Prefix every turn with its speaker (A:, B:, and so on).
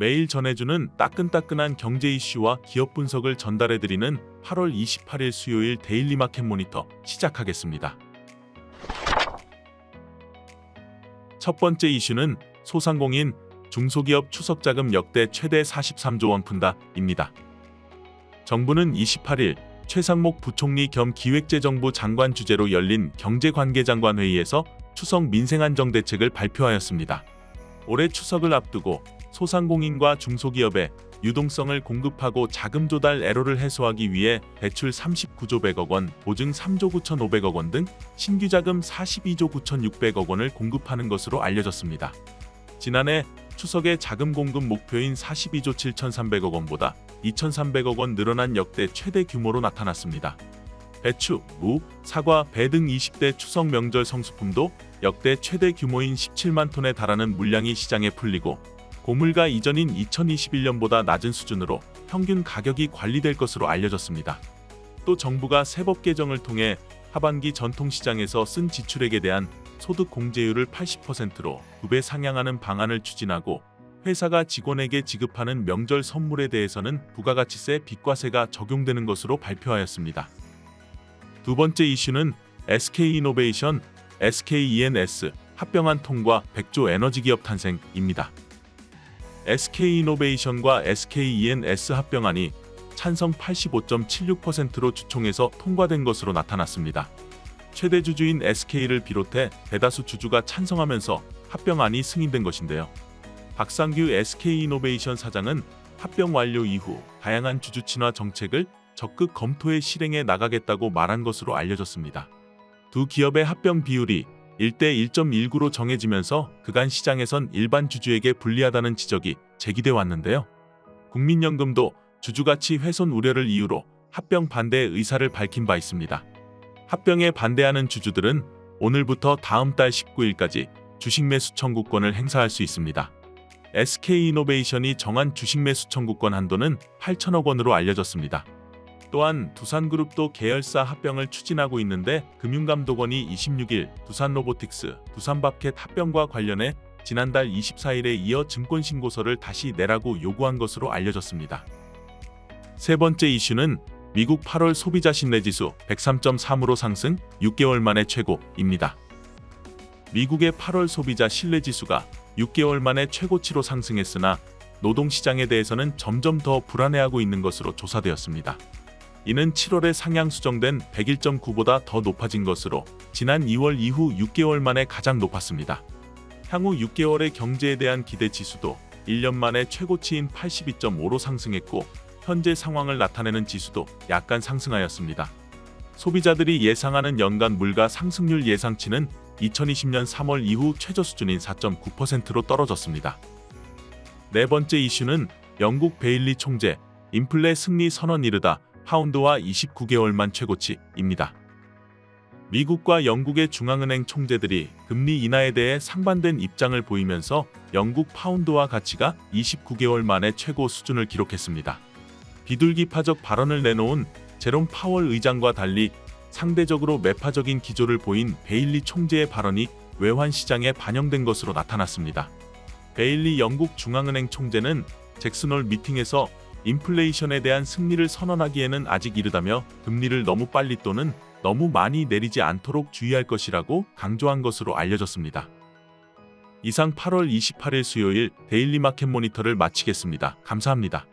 A: 매일 전해주는 따끈따끈한 경제 이슈와 기업 분석을 전달해드리는 8월 28일 수요일 데일리 마켓 모니터 시작하겠습니다. 첫 번째 이슈는 소상공인, 중소기업 추석자금 역대 최대 43조 원 푼다입니다. 정부는 28일 최상목 부총리 겸 기획재정부 장관 주재로 열린 경제관계장관 회의에서 추석 민생안정대책을 발표하였습니다. 올해 추석을 앞두고 소상공인과 중소기업에 유동성을 공급하고 자금 조달 애로를 해소하기 위해 대출 39조 100억 원, 보증 3조 9,500억 원 등 신규 자금 42조 9,600억 원을 공급하는 것으로 알려졌습니다. 지난해 추석의 자금 공급 목표인 42조 7,300억 원보다 2,300억 원 늘어난 역대 최대 규모로 나타났습니다. 배추, 무, 사과, 배 등 20대 추석 명절 성수품도 역대 최대 규모인 17만 톤에 달하는 물량이 시장에 풀리고 고물가 이전인 2021년보다 낮은 수준으로 평균 가격이 관리될 것으로 알려졌습니다. 또 정부가 세법 개정을 통해 하반기 전통시장에서 쓴 지출액에 대한 소득 공제율을 80%로 2배 상향하는 방안을 추진하고 회사가 직원에게 지급하는 명절 선물에 대해서는 부가가치세 비과세가 적용되는 것으로 발표하였습니다. 두 번째 이슈는 SK이노베이션, SKE&S 합병안 통과 100조 에너지기업 탄생입니다. SK이노베이션과 SKE&S 합병안이 찬성 85.76%로 주총에서 통과된 것으로 나타났습니다. 최대 주주인 SK를 비롯해 대다수 주주가 찬성하면서 합병안이 승인된 것인데요. 박상규 SK이노베이션 사장은 합병 완료 이후 다양한 주주 친화 정책을 적극 검토해 실행해 나가겠다고 말한 것으로 알려졌습니다. 두 기업의 합병 비율이 1대 1.19로 정해지면서 그간 시장에선 일반 주주에게 불리하다는 지적이 제기돼 왔는데요. 국민연금도 주주가치 훼손 우려를 이유로 합병 반대 의사를 밝힌 바 있습니다. 합병에 반대하는 주주들은 오늘부터 다음 달 19일까지 주식 매수 청구권을 행사할 수 있습니다. SK이노베이션이 정한 주식 매수 청구권 한도는 8천억 원으로 알려졌습니다. 또한 두산그룹도 계열사 합병을 추진하고 있는데 금융감독원이 26일 두산로보틱스, 두산밥켓 합병과 관련해 지난달 24일에 이어 증권신고서를 다시 내라고 요구한 것으로 알려졌습니다. 세 번째 이슈는 미국 8월 소비자 신뢰지수 103.3으로 상승, 6개월 만에 최고입니다. 미국의 8월 소비자 신뢰지수가 6개월 만에 최고치로 상승했으나 노동시장에 대해서는 점점 더 불안해하고 있는 것으로 조사되었습니다. 이는 7월에 상향 수정된 101.9보다 더 높아진 것으로 지난 2월 이후 6개월 만에 가장 높았습니다. 향후 6개월의 경제에 대한 기대 지수도 1년 만에 최고치인 82.5로 상승했고 현재 상황을 나타내는 지수도 약간 상승하였습니다. 소비자들이 예상하는 연간 물가 상승률 예상치는 2020년 3월 이후 최저 수준인 4.9%로 떨어졌습니다. 네 번째 이슈는 영국 베일리 총재, 인플레 승리 선언 이르다, 파운드와 29개월만 최고치입니다. 미국과 영국의 중앙은행 총재들이 금리 인하에 대해 상반된 입장을 보이면서 영국 파운드화 가치가 29개월 만에 최고 수준을 기록했습니다. 비둘기파적 발언을 내놓은 제롬 파월 의장과 달리 상대적으로 매파적인 기조를 보인 베일리 총재의 발언이 외환 시장에 반영된 것으로 나타났습니다. 베일리 영국 중앙은행 총재는 잭슨홀 미팅에서 인플레이션에 대한 승리를 선언하기에는 아직 이르다며 금리를 너무 빨리 또는 너무 많이 내리지 않도록 주의할 것이라고 강조한 것으로 알려졌습니다. 이상 8월 28일 수요일 데일리 마켓 모니터를 마치겠습니다. 감사합니다.